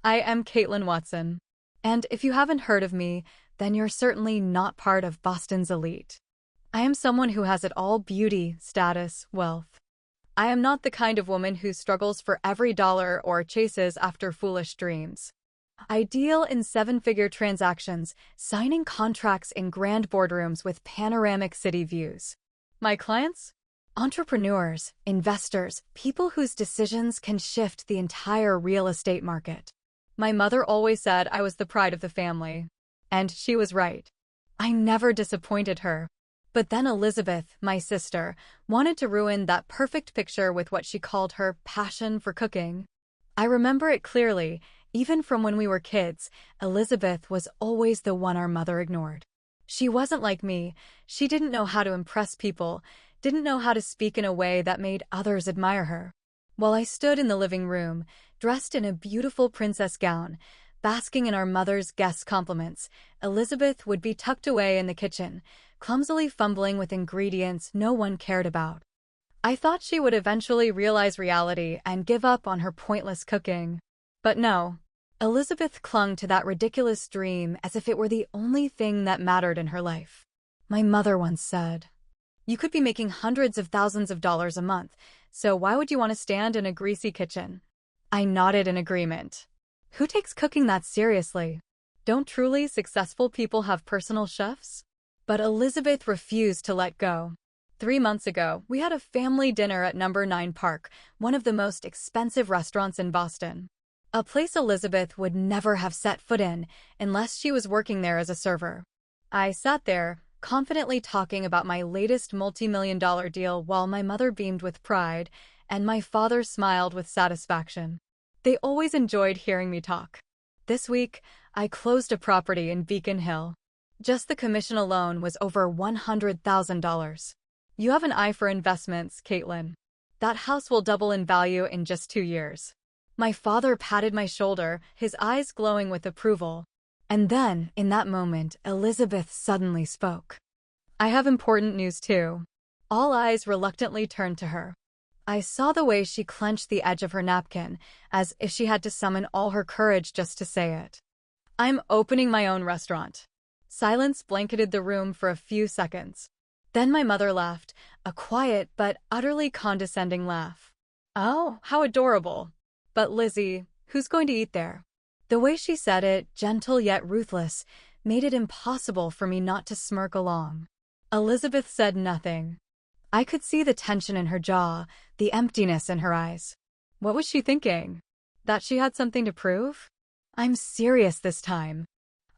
I am Caitlin Watson. And if you haven't heard of me, then you're certainly not part of Boston's elite. I am someone who has it all: beauty, status, wealth. I am not the kind of woman who struggles for every dollar or chases after foolish dreams. I deal in seven-figure transactions, signing contracts in grand boardrooms with panoramic city views. My clients? Entrepreneurs, investors, people whose decisions can shift the entire real estate market. My mother always said I was the pride of the family. And she was right. I never disappointed her. But then Elizabeth, my sister, wanted to ruin that perfect picture with what she called her passion for cooking. I remember it clearly. Even from when we were kids, Elizabeth was always the one our mother ignored. She wasn't like me. She didn't know how to impress people, didn't know how to speak in a way that made others admire her. While I stood in the living room, dressed in a beautiful princess gown, basking in our mother's guest compliments, Elizabeth would be tucked away in the kitchen, clumsily fumbling with ingredients no one cared about. I thought she would eventually realize reality and give up on her pointless cooking. But no. Elizabeth clung to that ridiculous dream as if it were the only thing that mattered in her life. My mother once said, "You could be making hundreds of thousands of dollars a month, so why would you want to stand in a greasy kitchen?" I nodded in agreement. Who takes cooking that seriously? Don't truly successful people have personal chefs? But Elizabeth refused to let go. 3 months ago, we had a family dinner at Number 9 Park, one of the most expensive restaurants in Boston. A place Elizabeth would never have set foot in unless she was working there as a server. I sat there, confidently talking about my latest multi-million-dollar deal while my mother beamed with pride and my father smiled with satisfaction. They always enjoyed hearing me talk. This week, I closed a property in Beacon Hill. Just the commission alone was over $100,000. You have an eye for investments, Caitlin. That house will double in value in just 2 years. My father patted my shoulder, his eyes glowing with approval. And then, in that moment, Elizabeth suddenly spoke. I have important news too. All eyes reluctantly turned to her. I saw the way she clenched the edge of her napkin, as if she had to summon all her courage just to say it. I'm opening my own restaurant. Silence blanketed the room for a few seconds. Then my mother laughed, a quiet but utterly condescending laugh. Oh, how adorable. But Lizzie, who's going to eat there? The way she said it, gentle yet ruthless, made it impossible for me not to smirk along. Elizabeth said nothing. I could see the tension in her jaw, the emptiness in her eyes. What was she thinking? That she had something to prove? I'm serious this time.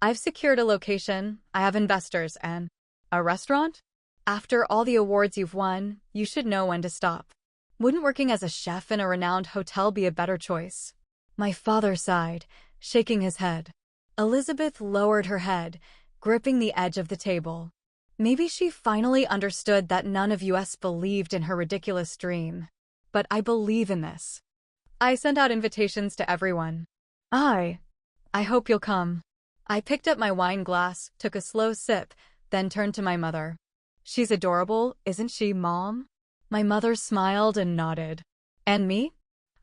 I've secured a location, I have investors, and a restaurant? After all the awards you've won, you should know when to stop. Wouldn't working as a chef in a renowned hotel be a better choice? My father sighed, shaking his head. Elizabeth lowered her head, gripping the edge of the table. Maybe she finally understood that none of us believed in her ridiculous dream. But I believe in this. I sent out invitations to everyone. I hope you'll come. I picked up my wine glass, took a slow sip, then turned to my mother. She's adorable, isn't she, Mom? My mother smiled and nodded. And me?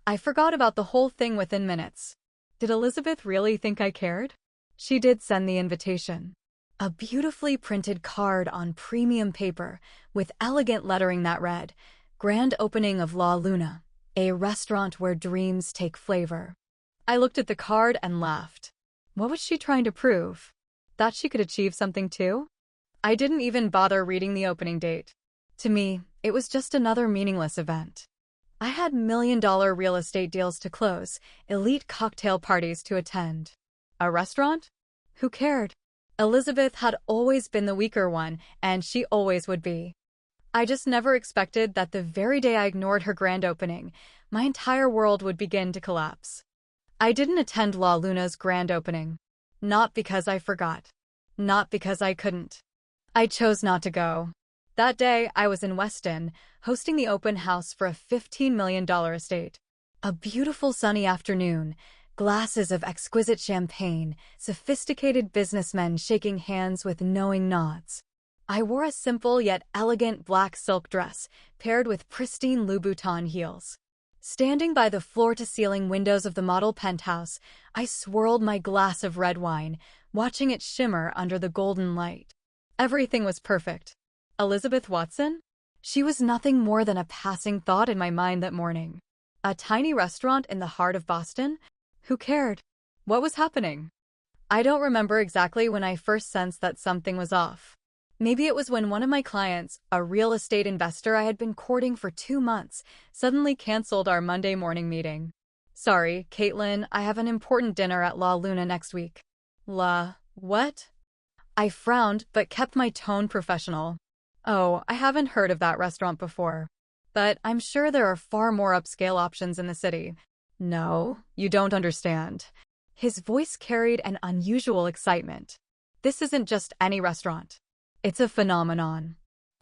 I forgot about the whole thing within minutes. Did Elizabeth really think I cared? She did send the invitation. A beautifully printed card on premium paper with elegant lettering that read, "Grand opening of La Luna, a restaurant where dreams take flavor." I looked at the card and laughed. What was she trying to prove? That she could achieve something too? I didn't even bother reading the opening date. To me, it was just another meaningless event. I had million-dollar real estate deals to close, elite cocktail parties to attend. A restaurant? Who cared? Elizabeth had always been the weaker one, and she always would be. I just never expected that the very day I ignored her grand opening, my entire world would begin to collapse. I didn't attend La Luna's grand opening. Not because I forgot. Not because I couldn't. I chose not to go. That day, I was in Weston, hosting the open house for a $15 million estate. A beautiful sunny afternoon, glasses of exquisite champagne, sophisticated businessmen shaking hands with knowing nods. I wore a simple yet elegant black silk dress, paired with pristine Louboutin heels. Standing by the floor-to-ceiling windows of the model penthouse, I swirled my glass of red wine, watching it shimmer under the golden light. Everything was perfect. Elizabeth Watson? She was nothing more than a passing thought in my mind that morning. A tiny restaurant in the heart of Boston? Who cared? What was happening? I don't remember exactly when I first sensed that something was off. Maybe it was when one of my clients, a real estate investor I had been courting for 2 months, suddenly canceled our Monday morning meeting. Sorry, Caitlin, I have an important dinner at La Luna next week. What? I frowned, but kept my tone professional. Oh, I haven't heard of that restaurant before. But I'm sure there are far more upscale options in the city. No, you don't understand. His voice carried an unusual excitement. This isn't just any restaurant. It's a phenomenon.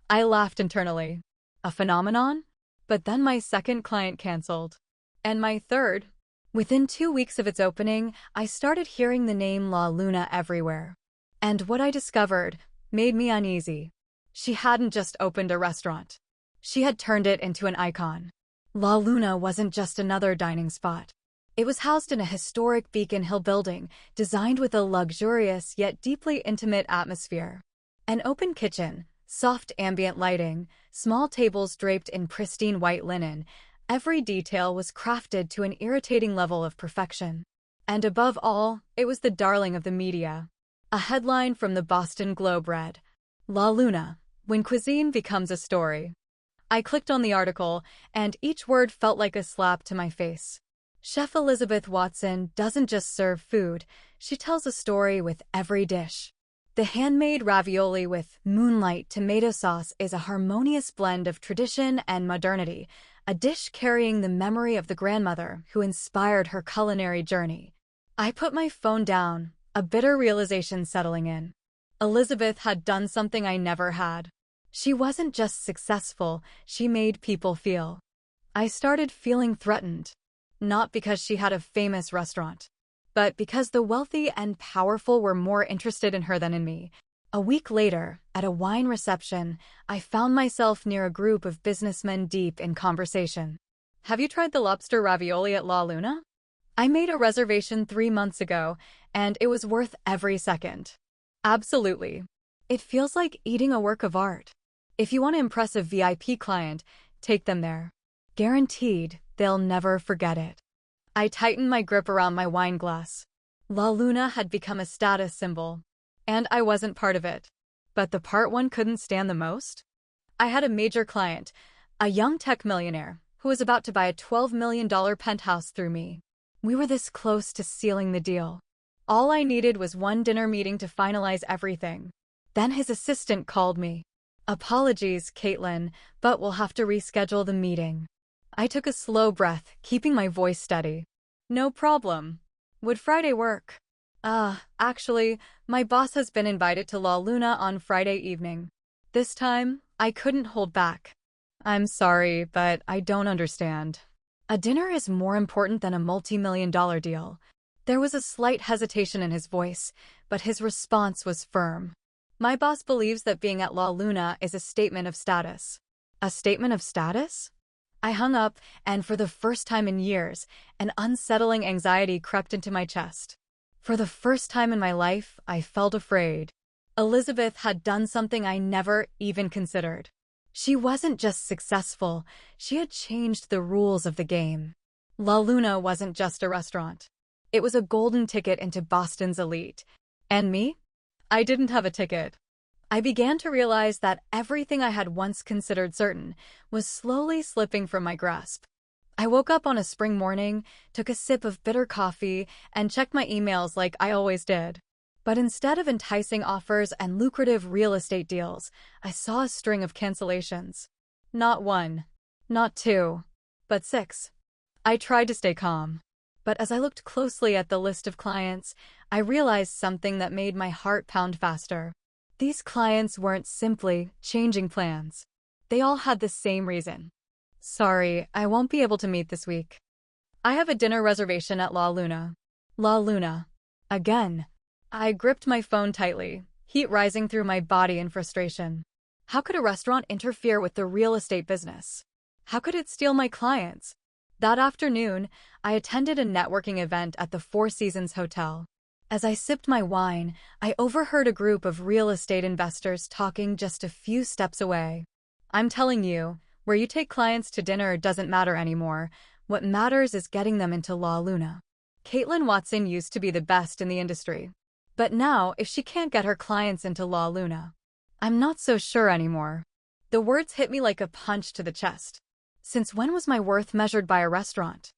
I laughed internally. A phenomenon? But then my second client canceled. And my third. Within 2 weeks of its opening, I started hearing the name La Luna everywhere. And what I discovered made me uneasy. She hadn't just opened a restaurant. She had turned it into an icon. La Luna wasn't just another dining spot. It was housed in a historic Beacon Hill building, designed with a luxurious yet deeply intimate atmosphere. An open kitchen, soft ambient lighting, small tables draped in pristine white linen, every detail was crafted to an irritating level of perfection. And above all, it was the darling of the media. A headline from the Boston Globe read, "La Luna, when cuisine becomes a story." I clicked on the article, and each word felt like a slap to my face. Chef Elizabeth Watson doesn't just serve food, she tells a story with every dish. The handmade ravioli with moonlight tomato sauce is a harmonious blend of tradition and modernity, a dish carrying the memory of the grandmother who inspired her culinary journey. I put my phone down, a bitter realization settling in. Elizabeth had done something I never had. She wasn't just successful, she made people feel. I started feeling threatened. Not because she had a famous restaurant, but because the wealthy and powerful were more interested in her than in me. A week later, at a wine reception, I found myself near a group of businessmen deep in conversation. "Have you tried the lobster ravioli at La Luna? I made a reservation 3 months ago, and it was worth every second." Absolutely. It feels like eating a work of art. If you want to impress a VIP client, take them there. Guaranteed, they'll never forget it. I tightened my grip around my wine glass. La Luna had become a status symbol, and I wasn't part of it. But the part one couldn't stand the most? I had a major client, a young tech millionaire, who was about to buy a $12 million penthouse through me. We were this close to sealing the deal. All I needed was one dinner meeting to finalize everything. Then his assistant called me. "Apologies, Caitlin, but we'll have to reschedule the meeting." I took a slow breath, keeping my voice steady. "No problem. Would Friday work?" Actually, my boss has been invited to La Luna on Friday evening." This time, I couldn't hold back. "I'm sorry, but I don't understand. A dinner is more important than a multi-million-dollar deal." There was a slight hesitation in his voice, but his response was firm. "My boss believes that being at La Luna is a statement of status." A statement of status? I hung up, and for the first time in years, an unsettling anxiety crept into my chest. For the first time in my life, I felt afraid. Elizabeth had done something I never even considered. She wasn't just successful, she had changed the rules of the game. La Luna wasn't just a restaurant. It was a golden ticket into Boston's elite. And me? I didn't have a ticket. I began to realize that everything I had once considered certain was slowly slipping from my grasp. I woke up on a spring morning, took a sip of bitter coffee, and checked my emails like I always did. But instead of enticing offers and lucrative real estate deals, I saw a string of cancellations. Not 1, not 2, but 6. I tried to stay calm. But as I looked closely at the list of clients, I realized something that made my heart pound faster. These clients weren't simply changing plans. They all had the same reason. "Sorry, I won't be able to meet this week. I have a dinner reservation at La Luna." La Luna. Again. I gripped my phone tightly, heat rising through my body in frustration. How could a restaurant interfere with the real estate business? How could it steal my clients? That afternoon, I attended a networking event at the Four Seasons Hotel. As I sipped my wine, I overheard a group of real estate investors talking just a few steps away. I'm telling you, where you take clients to dinner doesn't matter anymore. What matters is getting them into La Luna. Caitlin Watson used to be the best in the industry. But now, if she can't get her clients into La Luna, I'm not so sure anymore. The words hit me like a punch to the chest. Since when was my worth measured by a restaurant?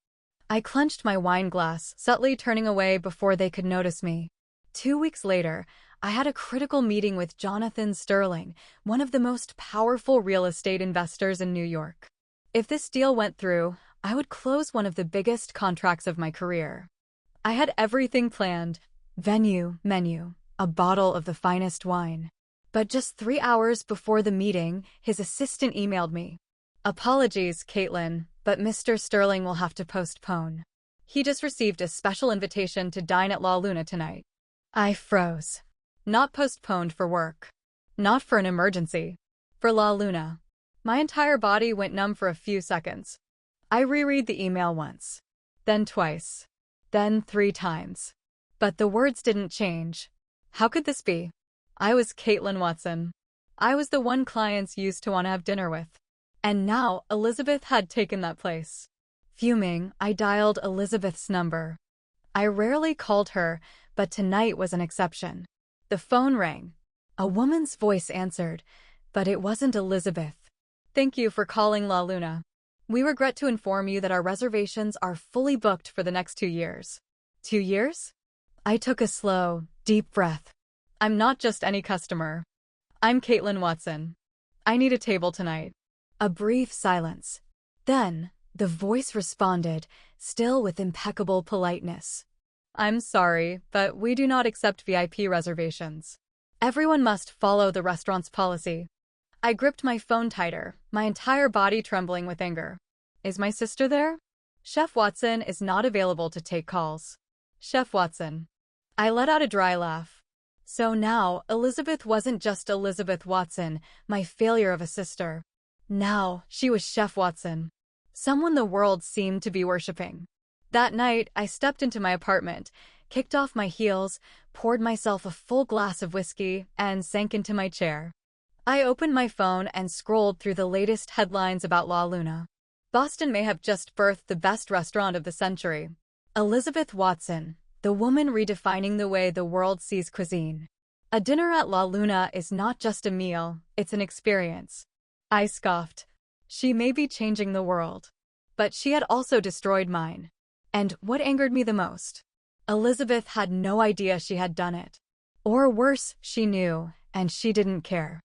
I clenched my wine glass, subtly turning away before they could notice me. 2 weeks later, I had a critical meeting with Jonathan Sterling, one of the most powerful real estate investors in New York. If this deal went through, I would close one of the biggest contracts of my career. I had everything planned: venue, menu, a bottle of the finest wine. But just 3 hours before the meeting, his assistant emailed me. "Apologies, Caitlin, but Mr. Sterling will have to postpone. He just received a special invitation to dine at La Luna tonight." I froze. Not postponed for work. Not for an emergency. For La Luna. My entire body went numb for a few seconds. I reread the email once. Then twice. Then 3 times. But the words didn't change. How could this be? I was Caitlin Watson. I was the one clients used to want to have dinner with. And now Elizabeth had taken that place. Fuming, I dialed Elizabeth's number. I rarely called her, but tonight was an exception. The phone rang. A woman's voice answered, but it wasn't Elizabeth. "Thank you for calling La Luna. We regret to inform you that our reservations are fully booked for the next 2 years." 2 years? I took a slow, deep breath. I'm not just any customer. I'm Caitlin Watson. I need a table tonight. A brief silence. Then, the voice responded, still with impeccable politeness. "I'm sorry, but we do not accept VIP reservations. Everyone must follow the restaurant's policy." I gripped my phone tighter, my entire body trembling with anger. "Is my sister there?" "Chef Watson is not available to take calls." "Chef Watson." I let out a dry laugh. So now, Elizabeth wasn't just Elizabeth Watson, my failure of a sister. Now, she was Chef Watson. Someone the world seemed to be worshipping. That night, I stepped into my apartment, kicked off my heels, poured myself a full glass of whiskey, and sank into my chair. I opened my phone and scrolled through the latest headlines about La Luna. Boston may have just birthed the best restaurant of the century. Elizabeth Watson, the woman redefining the way the world sees cuisine. A dinner at La Luna is not just a meal, it's an experience. I scoffed. She may be changing the world. But she had also destroyed mine. And what angered me the most? Elizabeth had no idea she had done it. Or worse, she knew, and she didn't care.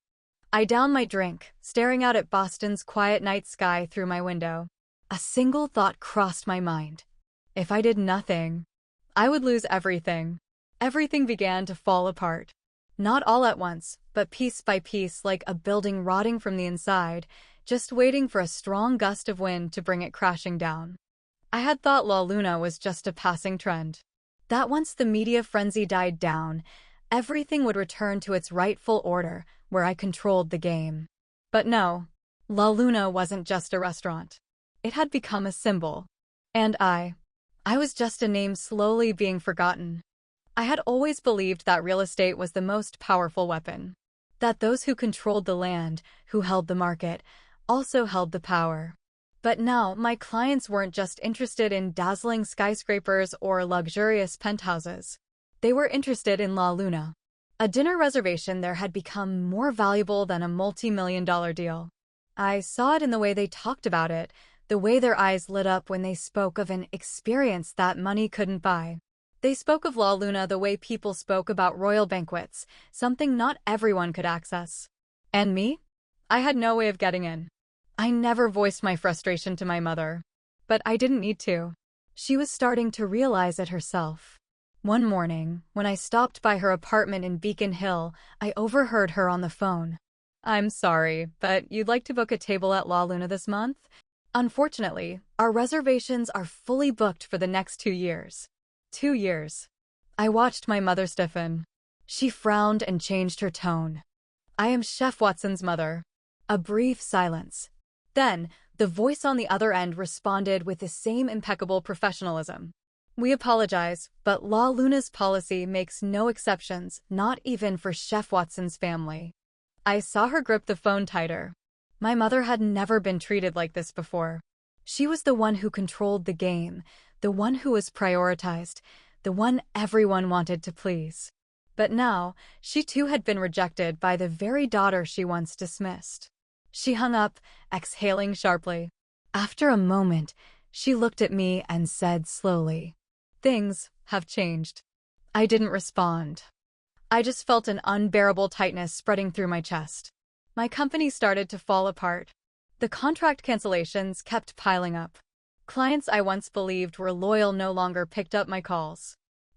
I downed my drink, staring out at Boston's quiet night sky through my window. A single thought crossed my mind. If I did nothing, I would lose everything. Everything began to fall apart. Not all at once, but piece by piece, like a building rotting from the inside, just waiting for a strong gust of wind to bring it crashing down. I had thought La Luna was just a passing trend. That once the media frenzy died down, everything would return to its rightful order, where I controlled the game. But no, La Luna wasn't just a restaurant. It had become a symbol. And I was just a name slowly being forgotten. I had always believed that real estate was the most powerful weapon. That those who controlled the land, who held the market, also held the power. But now, my clients weren't just interested in dazzling skyscrapers or luxurious penthouses. They were interested in La Luna. A dinner reservation there had become more valuable than a multi-million-dollar deal. I saw it in the way they talked about it, the way their eyes lit up when they spoke of an experience that money couldn't buy. They spoke of La Luna the way people spoke about royal banquets, something not everyone could access. And me? I had no way of getting in. I never voiced my frustration to my mother. But I didn't need to. She was starting to realize it herself. One morning, when I stopped by her apartment in Beacon Hill, I overheard her on the phone. "I'm sorry, but you'd like to book a table at La Luna this month? Unfortunately, our reservations are fully booked for the next 2 years." 2 years. I watched my mother stiffen. She frowned and changed her tone. "I am Chef Watson's mother." A brief silence. Then, The voice on the other end responded with the same impeccable professionalism. "We apologize, but La Luna's policy makes no exceptions, not even for Chef Watson's family." I saw her grip the phone tighter. My mother had never been treated like this before. She was the one who controlled the game, the one who was prioritized, the one everyone wanted to please. But now, she too had been rejected by the very daughter she once dismissed. She hung up, exhaling sharply. After a moment, she looked at me and said slowly, "Things have changed." I didn't respond. I just felt an unbearable tightness spreading through my chest. My company started to fall apart. The contract cancellations kept piling up. Clients I once believed were loyal no longer picked up my calls.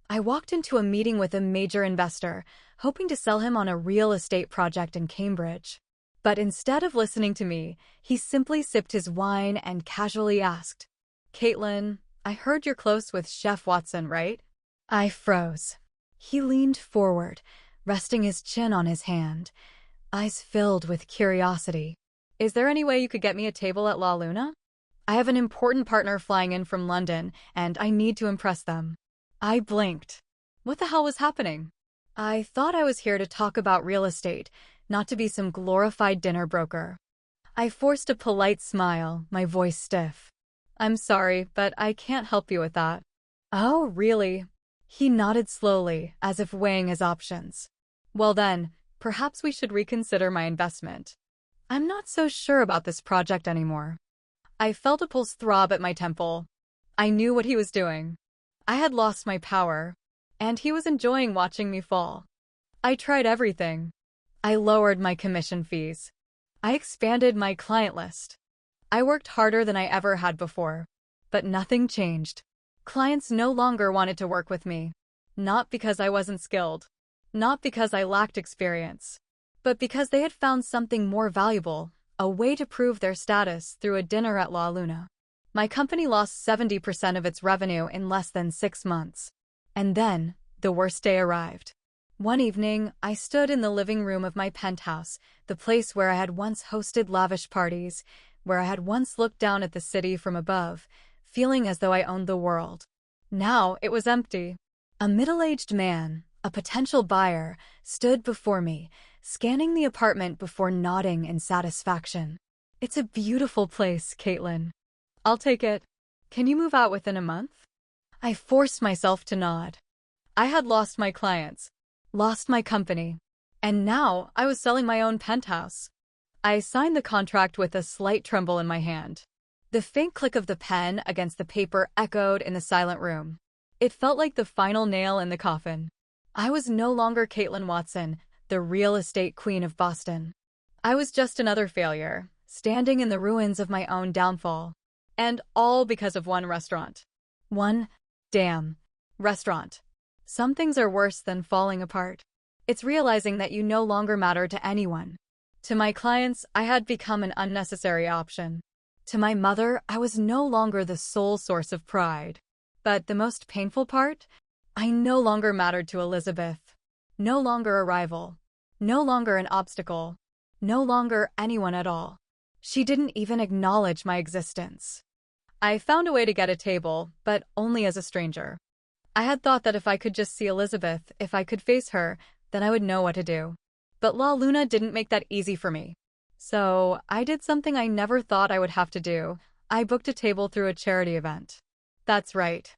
I walked into a meeting with a major investor, hoping to sell him on a real estate project in Cambridge. But instead of listening to me, he simply sipped his wine and casually asked, "Caitlin, I heard you're close with Chef Watson, right?" I froze. He leaned forward, resting his chin on his hand, eyes filled with curiosity. "Is there any way you could get me a table at La Luna? I have an important partner flying in from London, and I need to impress them." I blinked. What the hell was happening? I thought I was here to talk about real estate, not to be some glorified dinner broker. I forced a polite smile, my voice stiff. "I'm sorry, but I can't help you with that." "Oh, really?" He nodded slowly, as if weighing his options. "Well then, perhaps we should reconsider my investment. I'm not so sure about this project anymore." I felt a pulse throb at my temple. I knew what he was doing. I had lost my power, and he was enjoying watching me fall. I tried everything. I lowered my commission fees. I expanded my client list. I worked harder than I ever had before. But nothing changed. Clients no longer wanted to work with me. Not because I wasn't skilled. Not because I lacked experience. But because they had found something more valuable, a way to prove their status through a dinner at La Luna. My company lost 70% of its revenue in less than 6 months. And then, the worst day arrived. One evening, I stood in the living room of my penthouse, the place where I had once hosted lavish parties, where I had once looked down at the city from above, feeling as though I owned the world. Now it was empty. A middle-aged man, a potential buyer, stood before me, scanning the apartment before nodding in satisfaction. "It's a beautiful place, Caitlin. I'll take it. Can you move out within a month?" I forced myself to nod. I had lost my clients, lost my company, and now I was selling my own penthouse. I signed the contract with a slight tremble in my hand. The faint click of the pen against the paper echoed in the silent room. It felt like the final nail in the coffin. I was no longer Caitlin Watson, the real estate queen of Boston. I was just another failure, standing in the ruins of my own downfall. And all because of one restaurant. One damn restaurant. Some things are worse than falling apart. It's realizing that you no longer matter to anyone. To my clients, I had become an unnecessary option. To my mother, I was no longer the sole source of pride. But the most painful part? I no longer mattered to Elizabeth. No longer a rival. No longer an obstacle. No longer anyone at all. She didn't even acknowledge my existence. I found a way to get a table, but only as a stranger. I had thought that if I could just see Elizabeth, if I could face her, then I would know what to do. But La Luna didn't make that easy for me. So I did something I never thought I would have to do. I booked a table through a charity event. That's right.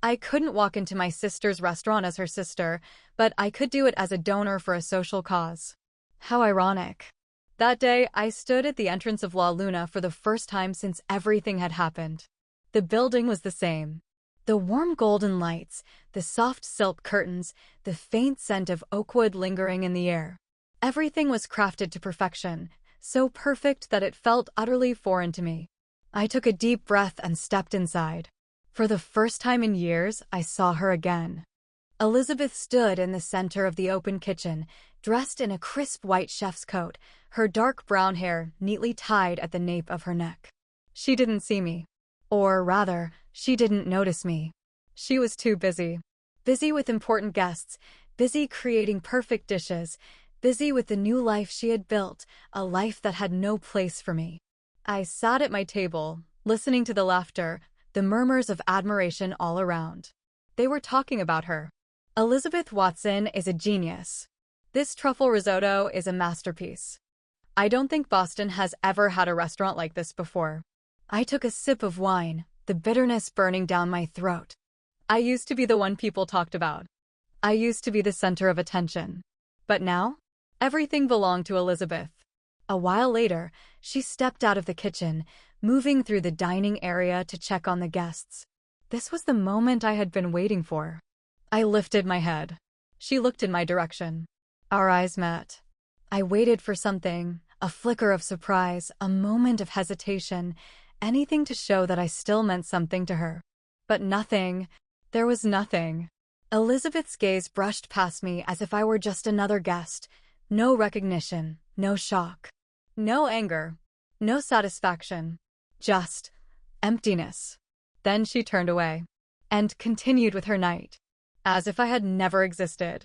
I couldn't walk into my sister's restaurant as her sister, but I could do it as a donor for a social cause. How ironic. That day, I stood at the entrance of La Luna for the first time since everything had happened. The building was the same. The warm golden lights, the soft silk curtains, the faint scent of oak wood lingering in the air. Everything was crafted to perfection, so perfect that it felt utterly foreign to me. I took a deep breath and stepped inside. For the first time in years, I saw her again. Elizabeth stood in the center of the open kitchen, dressed in a crisp white chef's coat, her dark brown hair neatly tied at the nape of her neck. She didn't see me. Or rather, she didn't notice me. She was too busy. Busy with important guests, busy creating perfect dishes, busy with the new life she had built, a life that had no place for me. I sat at my table, listening to the laughter, the murmurs of admiration all around. They were talking about her. Elizabeth Watson is a genius. This truffle risotto is a masterpiece. I don't think Boston has ever had a restaurant like this before. I took a sip of wine, the bitterness burning down my throat. I used to be the one people talked about. I used to be the center of attention. But now, everything belonged to Elizabeth. A while later, she stepped out of the kitchen, moving through the dining area to check on the guests. This was the moment I had been waiting for. I lifted my head. She looked in my direction. Our eyes met. I waited for something, a flicker of surprise, a moment of hesitation, anything to show that I still meant something to her. But nothing. There was nothing. Elizabeth's gaze brushed past me as if I were just another guest. No recognition, no shock, no anger, no satisfaction. Just emptiness. Then she turned away and continued with her night, as if I had never existed.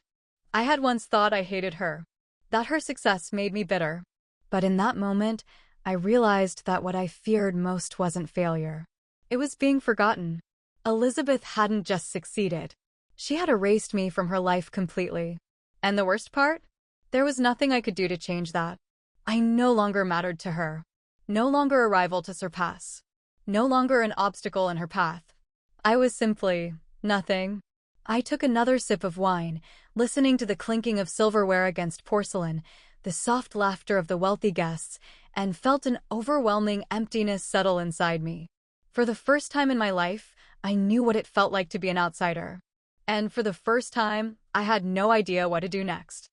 I had once thought I hated her, that her success made me bitter. But in that moment, I realized that what I feared most wasn't failure. It was being forgotten. Elizabeth hadn't just succeeded. She had erased me from her life completely. And the worst part? There was nothing I could do to change that. I no longer mattered to her. No longer a rival to surpass. No longer an obstacle in her path. I was simply nothing. I took another sip of wine, listening to the clinking of silverware against porcelain, the soft laughter of the wealthy guests, and felt an overwhelming emptiness settle inside me. For the first time in my life, I knew what it felt like to be an outsider. And for the first time, I had no idea what to do next.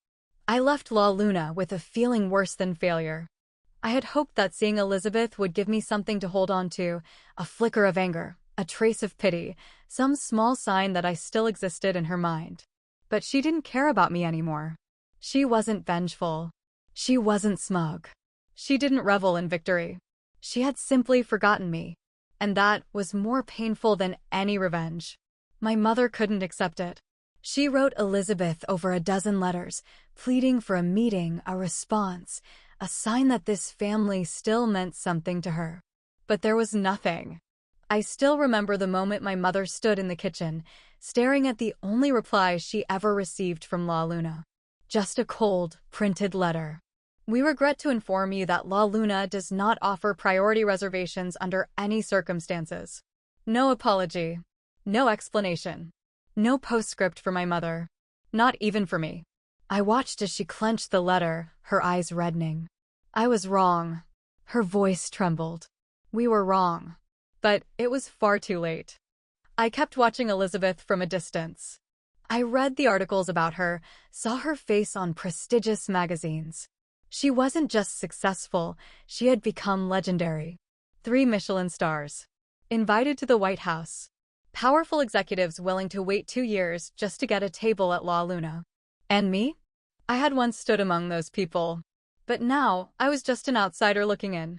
I left La Luna with a feeling worse than failure. I had hoped that seeing Elizabeth would give me something to hold on to, a flicker of anger, a trace of pity, some small sign that I still existed in her mind. But she didn't care about me anymore. She wasn't vengeful. She wasn't smug. She didn't revel in victory. She had simply forgotten me. And that was more painful than any revenge. My mother couldn't accept it. She wrote Elizabeth over a dozen letters, pleading for a meeting, a response, a sign that this family still meant something to her. But there was nothing. I still remember the moment my mother stood in the kitchen, staring at the only reply she ever received from La Luna. Just a cold, printed letter. We regret to inform you that La Luna does not offer priority reservations under any circumstances. No apology. No explanation. No postscript for my mother. Not even for me. I watched as she clenched the letter, her eyes reddening. I was wrong. Her voice trembled. We were wrong. But it was far too late. I kept watching Elizabeth from a distance. I read the articles about her, saw her face on prestigious magazines. She wasn't just successful, she had become legendary. 3 Michelin stars. Invited to the White House. Powerful executives willing to wait 2 years just to get a table at La Luna. And me? I had once stood among those people. But now, I was just an outsider looking in.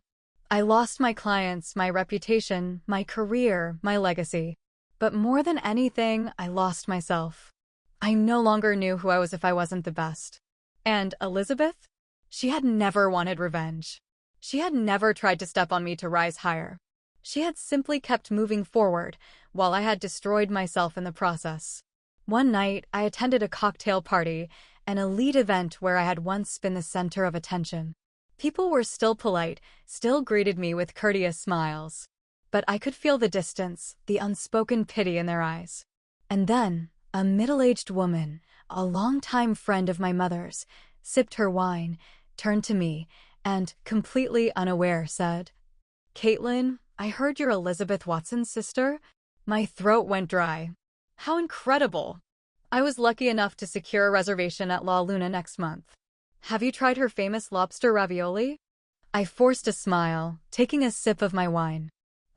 I lost my clients, my reputation, my career, my legacy. But more than anything, I lost myself. I no longer knew who I was if I wasn't the best. And Elizabeth? She had never wanted revenge. She had never tried to step on me to rise higher. She had simply kept moving forward, while I had destroyed myself in the process. One night, I attended a cocktail party, an elite event where I had once been the center of attention. People were still polite, still greeted me with courteous smiles. But I could feel the distance, the unspoken pity in their eyes. And then, a middle-aged woman, a longtime friend of my mother's, sipped her wine, turned to me, and, completely unaware, said, "Caitlin, I heard you're Elizabeth Watson's sister." My throat went dry. How incredible! I was lucky enough to secure a reservation at La Luna next month. Have you tried her famous lobster ravioli? I forced a smile, taking a sip of my wine.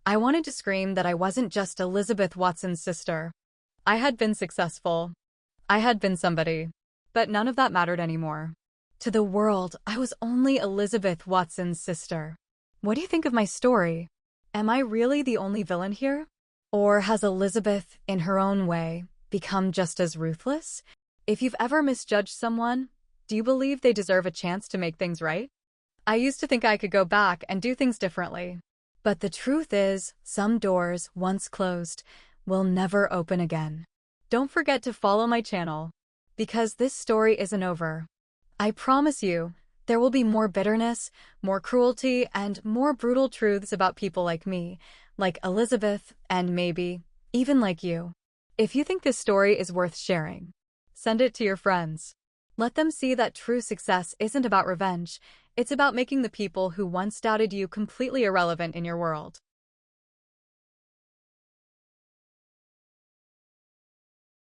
I wanted to scream that I wasn't just Elizabeth Watson's sister. I had been successful. I had been somebody. But none of that mattered anymore. To the world, I was only Elizabeth Watson's sister. What do you think of my story? Am I really the only villain here? Or has Elizabeth, in her own way, become just as ruthless? If you've ever misjudged someone, do you believe they deserve a chance to make things right? I used to think I could go back and do things differently. But the truth is, some doors, once closed, will never open again. Don't forget to follow my channel, because this story isn't over. I promise you, there will be more bitterness, more cruelty, and more brutal truths about people like me, like Elizabeth, and maybe, even like you. If you think this story is worth sharing, send it to your friends. Let them see that true success isn't about revenge, it's about making the people who once doubted you completely irrelevant in your world.